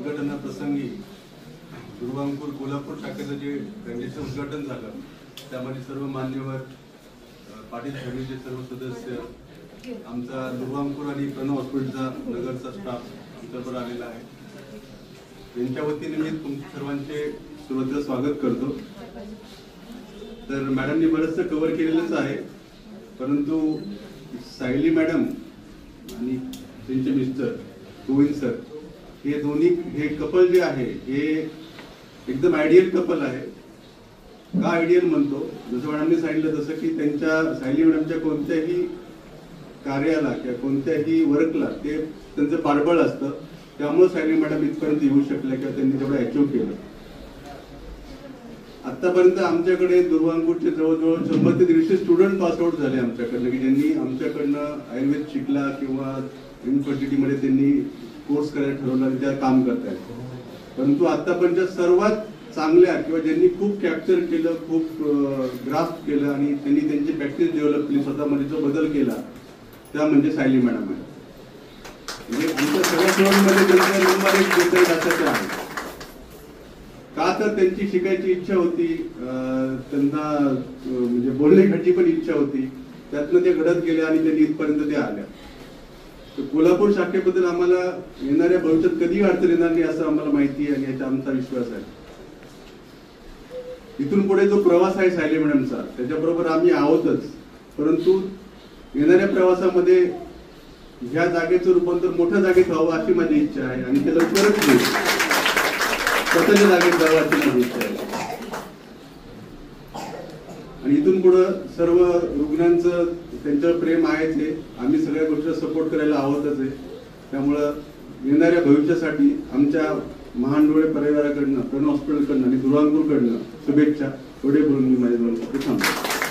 उद्घाटनाप्रसंगी दुर्वांकूर कोल्हापूर शाखेचं जे बँकेचं उद्घाटन झालं त्यामध्ये सर्व मान्यवर पाटील फॅमिलीचे सर्व सदस्य आमचा दुर्वांकूर आणि प्रणव हॉस्पिटलचा नगरचा स्टाफ आमच्याबरोबर आलेला आहे। त्यांच्या वतीने मी तुमच्या सर्वांचे सुरुवातीला स्वागत करतो। तर मॅडमनी बरंचसं कव्हर केलेलंच आहे, परंतु सायली मॅडम आणि त्यांचे मिस्टर गोविंद सर हे दोन्ही हे कपल जे आहे हे एकदम आयडियल कपल आहे। का आयडियल म्हणतो, जसं मॅडमने सांगितलं तसं की त्यांच्या सायली मॅडमच्या कोणत्याही कार्याला किंवा कोणत्याही वर्कला ते त्यांचं पाठबळ असतं, त्यामुळे सायली मॅडम इथपर्यंत येऊ शकल्या किंवा त्यांनी तेवढं अचीव्ह केलं। आतापर्यंत आमच्याकडे दुर्वांकूरचे जवळजवळ 100 ते 150 स्टुडंट पासआउट झाले आमच्याकडनं, की ज्यांनी आमच्याकडनं आयुर्वेद शिकला किंवा युनिव्हर्सिटीमध्ये त्यांनी कोर्स करायला ठरवला आणि त्या काम करतायत। परंतु आतापर्यंत सर्वात चांगल्या किंवा ज्यांनी खूप कॅप्चर केलं, खूप ग्रास्प केलं आणि त्यांनी त्यांची प्रॅक्टिस डेव्हलप केली, स्वतःमध्ये जो बदल केला त्या म्हणजे सायली मॅडम आहे। म्हणजे आमच्या सगळ्या स्टुडंटमध्ये त्यांचा नंबर 1 बेहतर असायचा आहे। का तर त्यांची शिकायची इच्छा होती, त्यांना म्हणजे बोलण्याची पण इच्छा होती, त्यातनं ते घडत गेले आणि त्यांनी इथपर्यंत ते आल्या। कोल्हापूर शाखेबद्दल आम्हाला येणाऱ्या भविष्यात कधी अडचण येणार नाही असं आम्हाला माहिती आहे आणि याचा आमचा विश्वास आहे। इथून पुढे जो प्रवास आहे सायली मॅडमचा त्याच्याबरोबर आम्ही आहोतच, परंतु येणाऱ्या प्रवासामध्ये ह्या जागेचं रूपांतर मोठ्या जागेत व्हावं अशी माझी इच्छा आहे आणि त्याला लवकरच होईल, स्वतःच्या जागेत जावं अशी माझी इच्छा आहे। आणि इथून पुढे सर्व रुग्णांचं त्यांच्यावर प्रेम आहेच आहे, आम्ही सगळ्या गोष्टी सपोर्ट करायला आहोतच आहे। त्यामुळं येणाऱ्या भविष्यासाठी आमच्या महानडोळे परिवाराकडनं, प्रणव हॉस्पिटलकडनं आणि दुर्वांकूरकडनं शुभेच्छा। एवढे बोलून मी माझ्या दोन शब्द थांबतो।